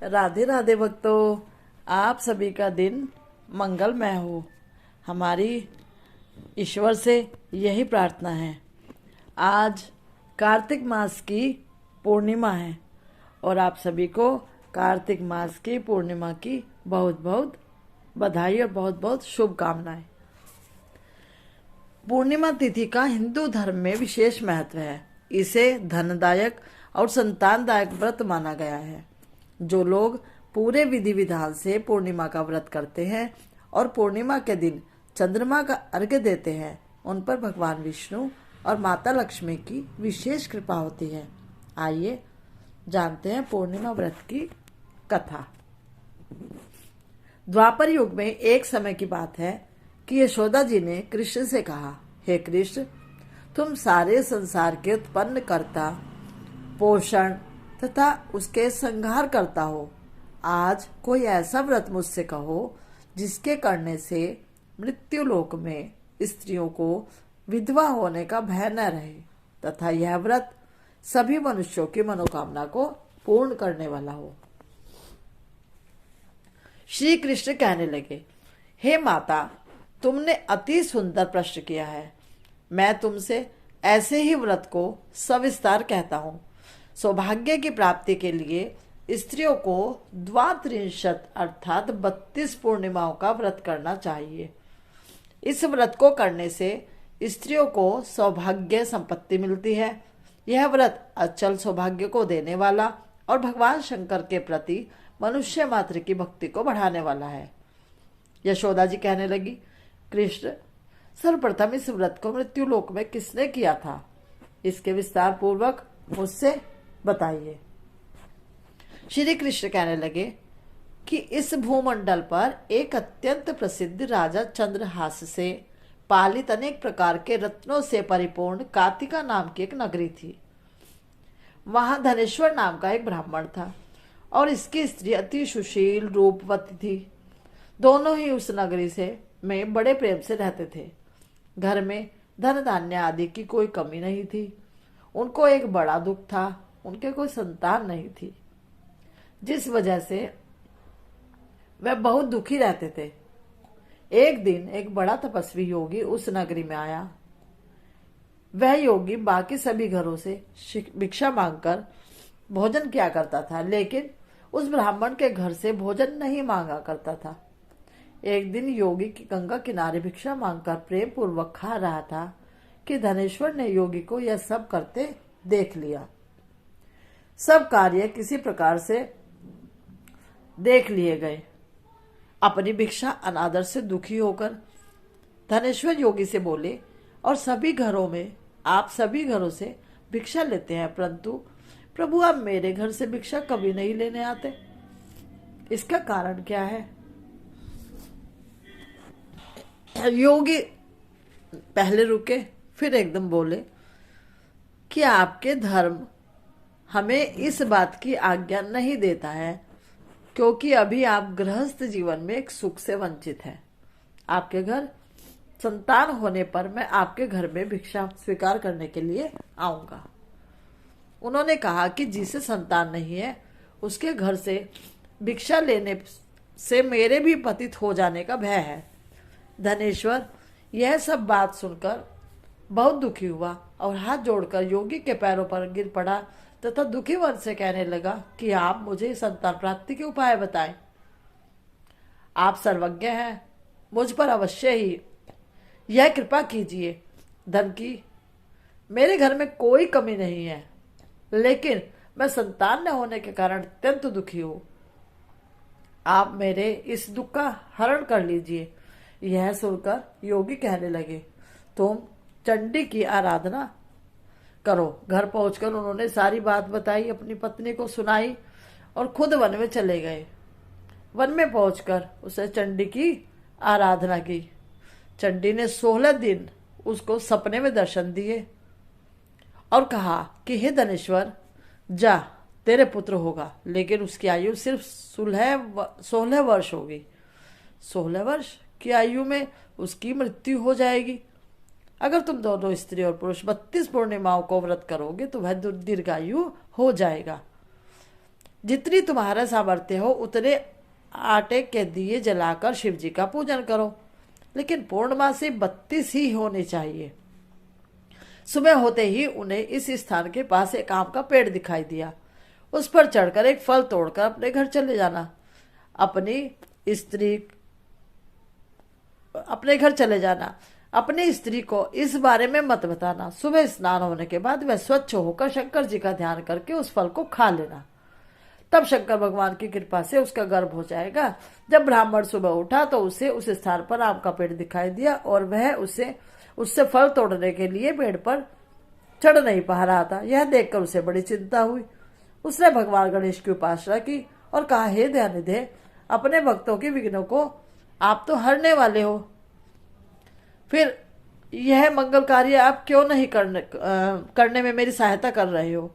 राधे राधे भक्तों, आप सभी का दिन मंगलमय हो। हमारी ईश्वर से यही प्रार्थना है। आज कार्तिक मास की पूर्णिमा है और आप सभी को कार्तिक मास की पूर्णिमा की बहुत बहुत बधाई और बहुत बहुत शुभकामनाएं। पूर्णिमा तिथि का हिंदू धर्म में विशेष महत्व है। इसे धनदायक और संतानदायक व्रत माना गया है। जो लोग पूरे विधि विधान से पूर्णिमा का व्रत करते हैं और पूर्णिमा के दिन चंद्रमा का अर्घ्य देते हैं, उन पर भगवान विष्णु और माता लक्ष्मी की विशेष कृपा होती है। आइए जानते हैं पूर्णिमा व्रत की कथा। द्वापर युग में एक समय की बात है कि यशोदा जी ने कृष्ण से कहा, हे कृष्ण, तुम सारे संसार के उत्पन्न करता, पोषण तथा उसके संहार करता हो। आज कोई ऐसा व्रत मुझसे कहो जिसके करने से मृत्यु लोक में स्त्रियों को विधवा होने का भय न रहे तथा यह व्रत सभी मनुष्यों की मनोकामना को पूर्ण करने वाला हो। श्री कृष्ण कहने लगे, हे माता, तुमने अति सुंदर प्रश्न किया है। मैं तुमसे ऐसे ही व्रत को सविस्तार कहता हूँ। सौभाग्य की प्राप्ति के लिए स्त्रियों को द्वात्रिंशत अर्थात 32 पूर्णिमाओं का व्रत करना चाहिए। इस व्रत को करने से स्त्रियों को सौभाग्य संपत्ति मिलती है। यह व्रत अचल सौभाग्य को देने वाला और भगवान शंकर के प्रति मनुष्य मात्र की भक्ति को बढ़ाने वाला है। यशोदा जी कहने लगी, कृष्ण, सर्वप्रथम इस व्रत को मृत्यु लोक में किसने किया था? इसके विस्तार पूर्वक मुझसे बताइए। श्री कृष्ण कहने लगे कि इस भूमंडल पर एक अत्यंत प्रसिद्ध राजा चंद्रहास से पालित अनेक प्रकार के रत्नों से परिपूर्ण कातिका नाम की एक नगरी थी। वहां धनेश्वर नाम का एक ब्राह्मण था और इसकी स्त्री अति सुशील रूपवती थी। दोनों ही उस नगरी से में बड़े प्रेम से रहते थे। घर में धन धान्य आदि की कोई कमी नहीं थी। उनको एक बड़ा दुख था, उनके कोई संतान नहीं थी, जिस वजह से वह बहुत दुखी रहते थे। एक दिन एक बड़ा तपस्वी योगी उस नगरी में आया। वह योगी बाकी सभी घरों से भिक्षा मांगकर भोजन किया करता था, लेकिन उस ब्राह्मण के घर से भोजन नहीं मांगा करता था। एक दिन योगी की गंगा किनारे भिक्षा मांगकर प्रेम पूर्वक खा रहा था कि धनेश्वर ने योगी को यह सब करते देख लिया। सब कार्य किसी प्रकार से देख लिए गए। अपनी भिक्षा अनादर से दुखी होकर धनेश्वर योगी से बोले, और सभी घरों में आप सभी घरों से भिक्षा लेते हैं, परंतु प्रभु आप मेरे घर से भिक्षा कभी नहीं लेने आते। इसका कारण क्या है? योगी पहले रुके, फिर एकदम बोले कि आपके धर्म हमें इस बात की आज्ञा नहीं देता है, क्योंकि अभी आप गृहस्थ जीवन में एक सुख से वंचित हैं। आपके घर संतान होने पर मैं आपके घर में भिक्षा स्वीकार करने के लिए आऊंगा। उन्होंने कहा कि जिसे संतान नहीं है उसके घर से भिक्षा लेने से मेरे भी पतित हो जाने का भय है। धनेश्वर यह सब बात सुनकर बहुत दुखी हुआ और हाथ जोड़कर योगी के पैरों पर गिर पड़ा तथा दुखी मन से कहने लगा कि आप मुझे संतान प्राप्ति के उपाय बताएं। आप सर्वज्ञ हैं, मुझ पर अवश्य ही यह कृपा कीजिए। धन की मेरे घर में कोई कमी नहीं है, लेकिन मैं संतान न होने के कारण अत्यंत दुखी हूं। आप मेरे इस दुख का हरण कर लीजिए। यह सुनकर योगी कहने लगे, तुम चंडी की आराधना करो। घर पहुंचकर उन्होंने सारी बात बताई, अपनी पत्नी को सुनाई और खुद वन में चले गए। वन में पहुंचकर उसे चंडी की आराधना की। चंडी ने 16 दिन उसको सपने में दर्शन दिए और कहा कि हे धनेश्वर, जा, तेरे पुत्र होगा, लेकिन उसकी आयु सिर्फ 16 वर्ष होगी। 16 वर्ष की आयु में उसकी मृत्यु हो जाएगी। अगर तुम दोनों स्त्री और पुरुष 32 पूर्णिमाओं को व्रत करोगे तो वह दीर्घायु हो जाएगा। जितनी तुम्हारा सामर्थ्य हो उतने आटे के दिए जलाकर शिव जी का पूजन करो, लेकिन पूर्णमासी 32 ही होने चाहिए। सुबह होते ही उन्हें इस स्थान के पास एक आम का पेड़ दिखाई दिया। उस पर चढ़कर एक फल तोड़कर अपने घर चले जाना। अपने घर चले जाना। अपनी स्त्री को इस बारे में मत बताना। सुबह स्नान होने के बाद वह स्वच्छ होकर शंकर जी का ध्यान करके उस फल को खा लेना। तब शंकर भगवान की कृपा से उसका गर्भ हो जाएगा। जब ब्राह्मण सुबह उठा तो उसे उस स्थान पर आम का पेड़ दिखाई दिया और वह उससे फल तोड़ने के लिए पेड़ पर चढ़ नहीं पा रहा था। यह देखकर उसे बड़ी चिंता हुई। उसने भगवान गणेश की उपासना की और कहा, हे दयानिधे, अपने भक्तों के विघ्नों को आप तो हरने वाले हो, फिर यह मंगल कार्य आप क्यों नहीं करने में मेरी सहायता कर रहे हो।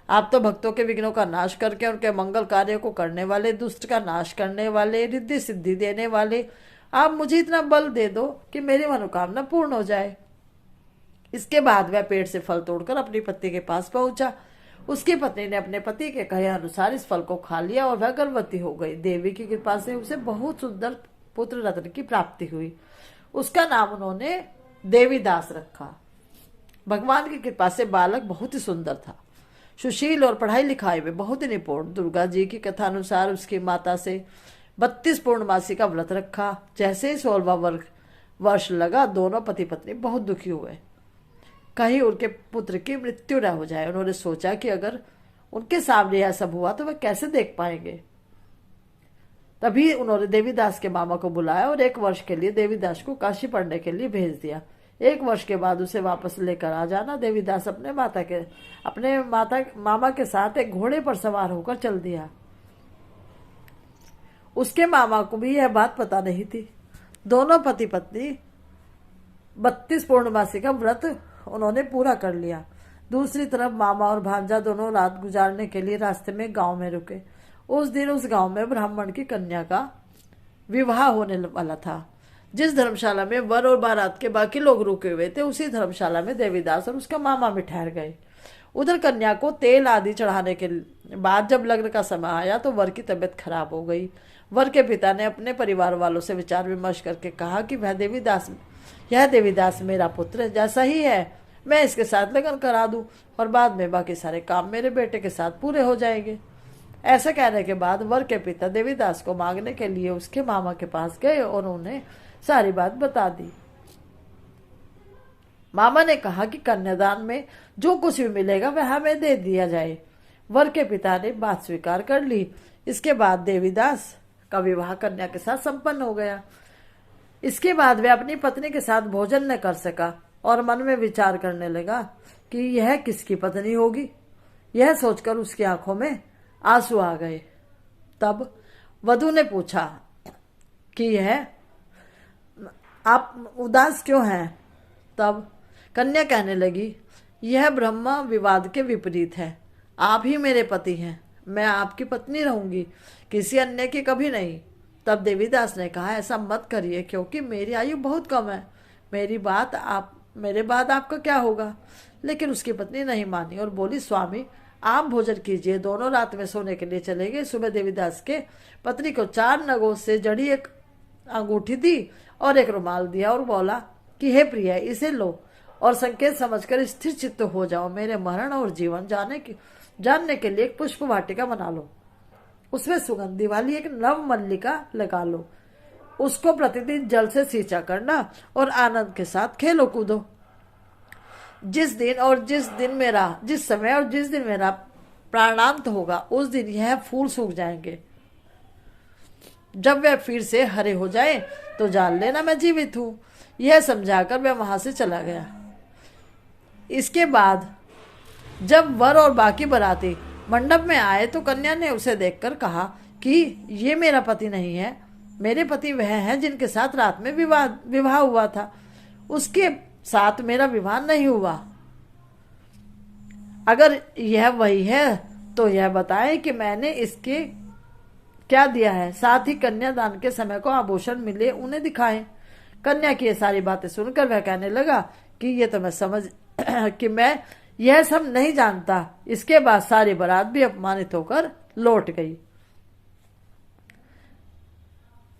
आप तो भक्तों के विघ्नों का नाश करके उनके मंगल कार्य को करने वाले, दुष्ट का नाश करने वाले, रिद्धि सिद्धि देने वाले, आप मुझे इतना बल दे दो कि मेरी मनोकामना पूर्ण हो जाए। इसके बाद वह पेड़ से फल तोड़कर अपनी पत्नी के पास पहुंचा। उसकी पत्नी ने अपने पति के कहे अनुसार इस फल को खा लिया और वह गर्भवती हो गई। देवी की कृपा से उसे बहुत सुंदर पुत्र रत्न की प्राप्ति हुई। उसका नाम उन्होंने देवीदास रखा। भगवान की कृपा से बालक बहुत ही सुंदर था, सुशील और पढ़ाई लिखाई में बहुत ही निपुण। दुर्गा जी की कथा अनुसार उसकी माता से 32 पूर्णमासी का व्रत रखा। जैसे ही 16वां वर्ष लगा, दोनों पति पत्नी बहुत दुखी हुए, कहीं उनके पुत्र की मृत्यु न हो जाए। उन्होंने सोचा कि अगर उनके सामने यह सब हुआ तो वह कैसे देख पाएंगे। तभी उन्होंने देवीदास के मामा को बुलाया और 1 वर्ष के लिए देवीदास को काशी पढ़ने के लिए भेज दिया। 1 वर्ष के बाद उसे वापस लेकर आ जाना। देवीदास अपने मामा के साथ एक घोड़े पर सवार होकर चल दिया। उसके मामा को भी यह बात पता नहीं थी। दोनों पति पत्नी 32 पूर्णमासी का व्रत उन्होंने पूरा कर लिया। दूसरी तरफ मामा और भांजा दोनों रात गुजारने के लिए रास्ते में गांव में रुके। उस दिन उस गांव में ब्राह्मण की कन्या का विवाह होने वाला था। जिस धर्मशाला में वर और बारात के बाकी लोग रुके हुए थे, उसी धर्मशाला में देवीदास और उसका मामा भी ठहर गए। उधर कन्या को तेल आदि चढ़ाने के बाद जब लग्न का समय आया तो वर की तबीयत खराब हो गई। वर के पिता ने अपने परिवार वालों से विचार विमर्श करके कहा कि यह देवीदास मेरा पुत्र जैसा ही है, मैं इसके साथ लगन करा दूं और बाद में बाकी सारे काम मेरे बेटे के साथ पूरे हो जाएंगे। ऐसा कहने के बाद वर के पिता देवीदास को मांगने के लिए उसके मामा के पास गए और उन्हें सारी बात बता दी। मामा ने कहा कि कन्यादान में जो कुछ भी मिलेगा वह हमें दे दिया जाए। वर के पिता ने बात स्वीकार कर ली। इसके बाद देवीदास का विवाह कन्या के साथ संपन्न हो गया। इसके बाद वह अपनी पत्नी के साथ भोजन न कर सका और मन में विचार करने लगा कि यह किसकी पत्नी होगी। यह सोचकर उसकी आंखों में आंसू आ गए। तब वधू ने पूछा कि आप उदास क्यों हैं। तब कन्या कहने लगी, यह ब्रह्म विवाद के विपरीत है। आप ही मेरे पति हैं, मैं आपकी पत्नी रहूंगी, किसी अन्य की कभी नहीं। तब देवीदास ने कहा, ऐसा मत करिए क्योंकि मेरी आयु बहुत कम है। मेरे बाद आपका क्या होगा। लेकिन उसकी पत्नी नहीं मानी और बोली, स्वामी आप भोजन कीजिए। दोनों रात में सोने के लिए चले गए। सुबह देवीदास के पत्नी को 4 नगों से जड़ी एक अंगूठी दी और एक रुमाल दिया और बोला कि हे प्रिय, इसे लो और संकेत समझकर स्थिर चित्त हो जाओ। मेरे मरण और जीवन जानने के लिए एक पुष्प वाटिका बना लो। उसमें सुगंधी वाली एक नव मल्लिका लगा लो। उसको प्रतिदिन जल से सींचा करना और आनंद के साथ खेलो कूदो। जिस समय और जिस दिन मेरा प्राणांत होगा उस दिन यह फूल सूख जाएंगे। जब वह फिर से हरे हो जाए तो जान लेना मैं जीवित हूं। यह समझाकर वह वहां से चला गया। इसके बाद जब वर और बाकी बाराती मंडप में आए तो कन्या ने उसे देखकर कहा कि ये मेरा पति नहीं है, मेरे पति वह हैं जिनके साथ रात में विवाह हुआ था। उसके साथ मेरा विवाह नहीं हुआ। अगर यह वही है तो यह बताएं कि मैंने इसके क्या दिया है। साथ ही कन्यादान के समय को आभूषण मिले उन्हें दिखाएं। कन्या की ये सारी बातें सुनकर वह कहने लगा कि ये तो मैं यह सब नहीं जानता। इसके बाद सारी बारात भी अपमानित होकर लौट गई।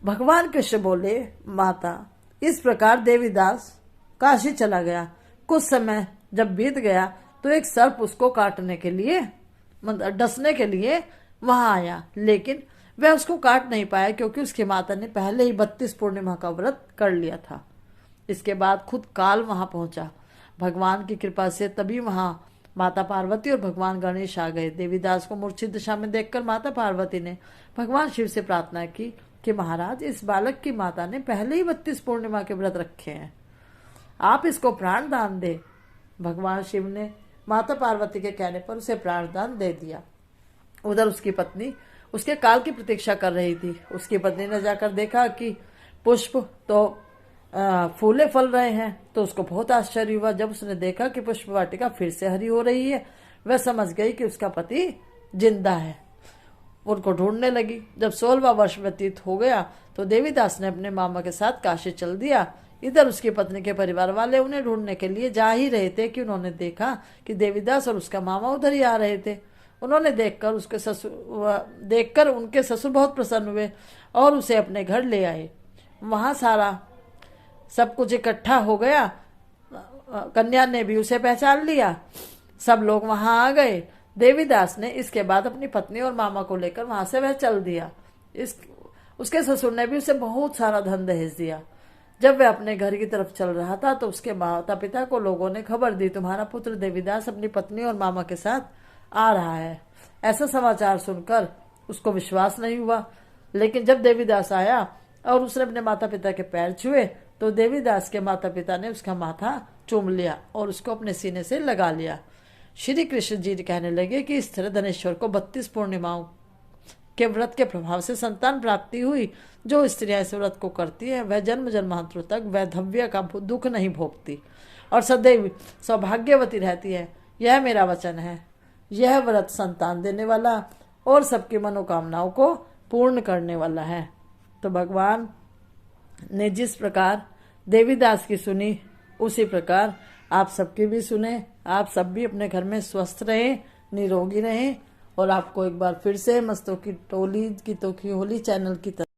भगवान कृष्ण बोले, माता, इस प्रकार देवीदास काशी चला गया। कुछ समय जब बीत गया तो एक सर्प उसको काटने के लिए, मतलब डसने के लिए वहां आया, लेकिन वह उसको काट नहीं पाया क्योंकि उसकी माता ने पहले ही 32 पूर्णिमा का व्रत कर लिया था। इसके बाद खुद काल वहां पहुंचा। भगवान की कृपा से तभी वहां माता पार्वती और भगवान गणेश आ गए। देवीदास को मूर्छित दशा में देखकर माता पार्वती ने भगवान शिव से प्रार्थना की कि महाराज, इस बालक की माता ने पहले ही 32 पूर्णिमा के व्रत रखे हैं, आप इसको प्राण दान दे। भगवान शिव ने माता पार्वती के कहने पर उसे प्राण दान दे दिया। उधर उसकी पत्नी उसके काल की प्रतीक्षा कर रही थी। उसकी पत्नी ने जाकर देखा कि पुष्प तो फूले फल रहे हैं, तो उसको बहुत आश्चर्य हुआ। जब उसने देखा कि पुष्प वाटिका फिर से हरी हो रही है, वह समझ गई कि उसका पति जिंदा है। उनको ढूंढने लगी। जब 16वां वर्ष व्यतीत हो गया तो देवीदास ने अपने मामा के साथ काशी चल दिया। इधर उसकी पत्नी के परिवार वाले उन्हें ढूंढने के लिए जा ही रहे थे कि उन्होंने देखा कि देवीदास और उसका मामा उधर ही आ रहे थे। उन्होंने देखकर उनके ससुर बहुत प्रसन्न हुए और उसे अपने घर ले आए। वहां सारा सब कुछ इकट्ठा हो गया। कन्या ने भी उसे पहचान लिया। सब लोग वहां आ गए। देवीदास ने इसके बाद अपनी पत्नी और मामा को लेकर वहां से वह चल दिया। उसके ससुर ने भी उसे बहुत सारा धन दहेज दिया। जब वह अपने घर की तरफ चल रहा था तो उसके माता पिता को लोगों ने खबर दी, तुम्हारा पुत्र देवीदास अपनी पत्नी और मामा के साथ आ रहा है। ऐसा समाचार सुनकर उसको विश्वास नहीं हुआ, लेकिन जब देवीदास आया और उसने अपने माता पिता के पैर छुए तो देवीदास के माता पिता ने उसका माथा चूम लिया और उसको अपने सीने से लगा लिया। श्री कृष्ण जी कहने लगे कि इस तरह धनेश्वर को 32 पूर्णिमाओं के व्रत के प्रभाव से संतान प्राप्ति हुई। जो स्त्रियां इस व्रत को करती है वह जन्म जन्मांतरों तक वैधव्य का दुख नहीं भोगती और सदैव सौभाग्यवती रहती है। यह मेरा वचन है। यह व्रत संतान देने वाला और सबकी मनोकामनाओं को पूर्ण करने वाला है। तो भगवान ने जिस प्रकार देवीदास की सुनी, उसी प्रकार आप सबकी भी सुने। आप सब भी अपने घर में स्वस्थ रहें, निरोगी रहें। और आपको एक बार फिर से मस्तों की टोली की तो की होली चैनल की तरफ